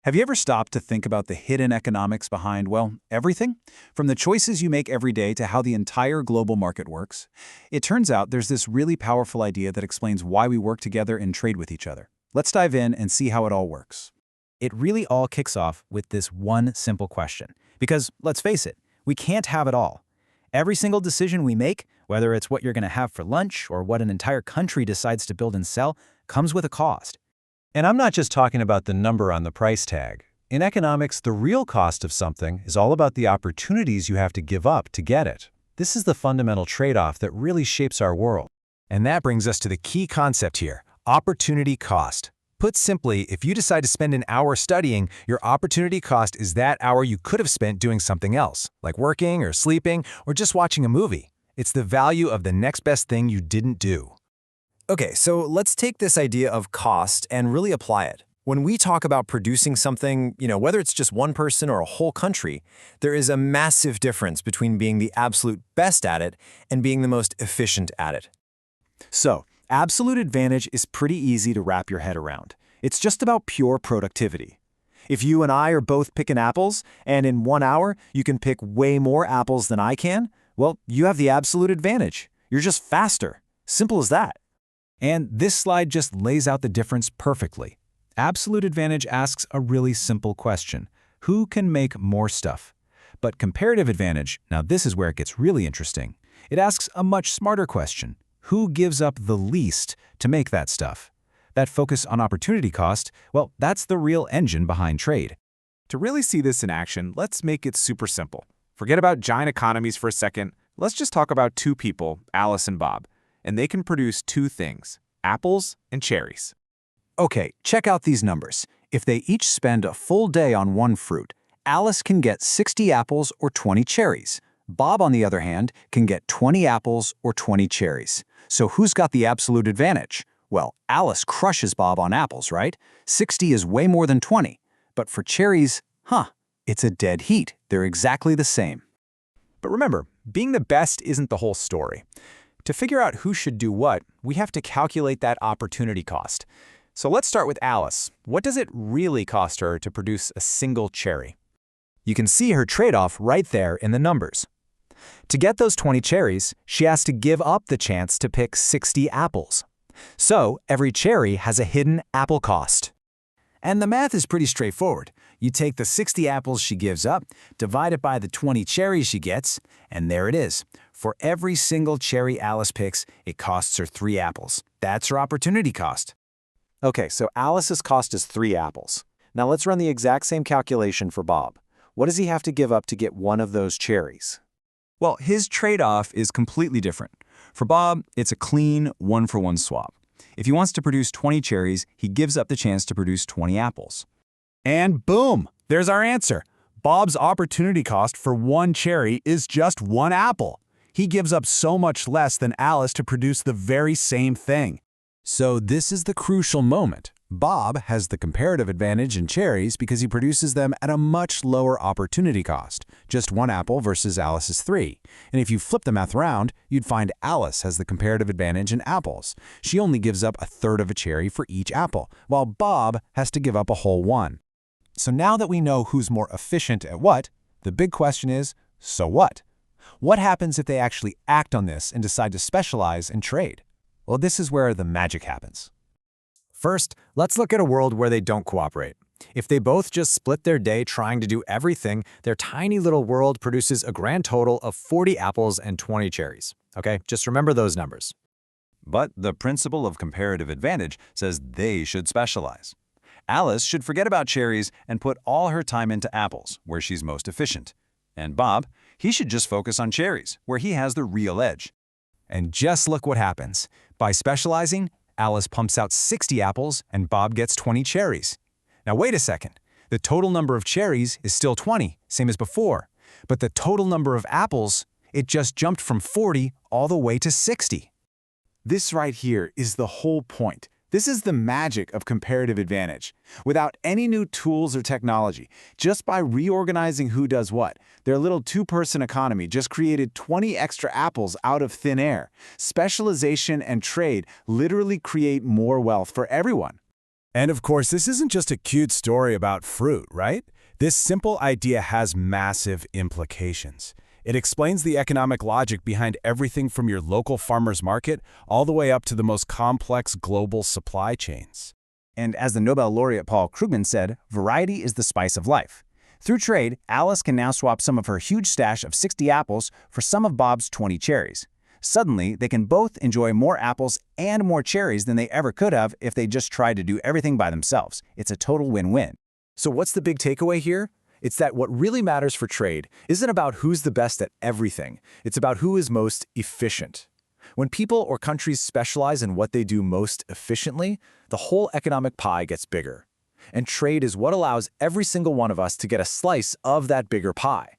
Have you ever stopped to think about the hidden economics behind, well, everything? From the choices you make every day to how the entire global market works? It turns out there's this really powerful idea that explains why we work together and trade with each other. Let's dive in and see how it all works. It really all kicks off with this one simple question. Because, let's face it, we can't have it all. Every single decision we make, whether it's what you're going to have for lunch or what an entire country decides to build and sell, comes with a cost. And I'm not just talking about the number on the price tag. In economics, the real cost of something is all about the opportunities you have to give up to get it. This is the fundamental trade-off that really shapes our world. And that brings us to the key concept here, opportunity cost. Put simply, if you decide to spend an hour studying, your opportunity cost is that hour you could have spent doing something else, like working or sleeping or just watching a movie. It's the value of the next best thing you didn't do. Okay, so let's take this idea of cost and really apply it. When we talk about producing something, whether it's just one person or a whole country, there is a massive difference between being the absolute best at it and being the most efficient at it. So, absolute advantage is pretty easy to wrap your head around. It's just about pure productivity. If you and I are both picking apples, and in 1 hour you can pick way more apples than I can, well, you have the absolute advantage. You're just faster. Simple as that. And this slide just lays out the difference perfectly. Absolute advantage asks a really simple question. Who can make more stuff? But comparative advantage, now this is where it gets really interesting. It asks a much smarter question. Who gives up the least to make that stuff? That focus on opportunity cost, well, that's the real engine behind trade. To really see this in action, let's make it super simple. Forget about giant economies for a second. Let's just talk about two people, Alice and Bob. And they can produce two things, apples and cherries. Okay, check out these numbers. If they each spend a full day on one fruit, Alice can get 60 apples or 20 cherries. Bob, on the other hand, can get 20 apples or 20 cherries. So who's got the absolute advantage? Well, Alice crushes Bob on apples, right? 60 is way more than 20. But for cherries, it's a dead heat. They're exactly the same. But remember, being the best isn't the whole story. To figure out who should do what, we have to calculate that opportunity cost. So let's start with Alice. What does it really cost her to produce a single cherry? You can see her trade-off right there in the numbers. To get those 20 cherries, she has to give up the chance to pick 60 apples. So every cherry has a hidden apple cost. And the math is pretty straightforward. You take the 60 apples she gives up, divide it by the 20 cherries she gets, and there it is. For every single cherry Alice picks, it costs her 3 apples. That's her opportunity cost. Okay, so Alice's cost is 3 apples. Now let's run the exact same calculation for Bob. What does he have to give up to get one of those cherries? Well, his trade-off is completely different. For Bob, it's a clean one-for-one swap. If he wants to produce 20 cherries, he gives up the chance to produce 20 apples. And boom, there's our answer. Bob's opportunity cost for one cherry is just 1 apple. He gives up so much less than Alice to produce the very same thing. So this is the crucial moment. Bob has the comparative advantage in cherries because he produces them at a much lower opportunity cost, just 1 apple versus Alice's 3. And if you flip the math around, you'd find Alice has the comparative advantage in apples. She only gives up a third of a cherry for each apple, while Bob has to give up a whole one. So now that we know who's more efficient at what, the big question is, so what? What happens if they actually act on this and decide to specialize and trade? Well, this is where the magic happens. First, let's look at a world where they don't cooperate. If they both just split their day trying to do everything, their tiny little world produces a grand total of 40 apples and 20 cherries. Okay, just remember those numbers. But the principle of comparative advantage says they should specialize. Alice should forget about cherries and put all her time into apples, where she's most efficient. And Bob, he should just focus on cherries, where he has the real edge. And just look what happens. By specializing, Alice pumps out 60 apples and Bob gets 20 cherries. Now wait a second. The total number of cherries is still 20, same as before. But the total number of apples, it just jumped from 40 all the way to 60. This right here is the whole point. This is the magic of comparative advantage. Without any new tools or technology, just by reorganizing who does what, their little two-person economy just created 20 extra apples out of thin air. Specialization and trade literally create more wealth for everyone. And of course, this isn't just a cute story about fruit, right? This simple idea has massive implications. It explains the economic logic behind everything from your local farmer's market all the way up to the most complex global supply chains. And as the Nobel laureate Paul Krugman said, variety is the spice of life. Through trade, Alice can now swap some of her huge stash of 60 apples for some of Bob's 20 cherries. Suddenly, they can both enjoy more apples and more cherries than they ever could have if they just tried to do everything by themselves. It's a total win-win. So what's the big takeaway here? It's that what really matters for trade isn't about who's the best at everything. It's about who is most efficient. When people or countries specialize in what they do most efficiently, the whole economic pie gets bigger. And trade is what allows every single one of us to get a slice of that bigger pie.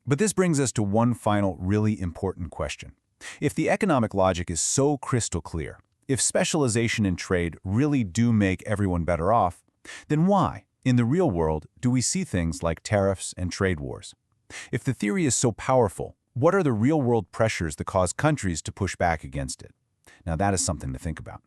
But this brings us to one final really important question. If the economic logic is so crystal clear, if specialization in trade really do make everyone better off, then why, in the real world, do we see things like tariffs and trade wars? If the theory is so powerful, what are the real-world pressures that cause countries to push back against it? Now that is something to think about.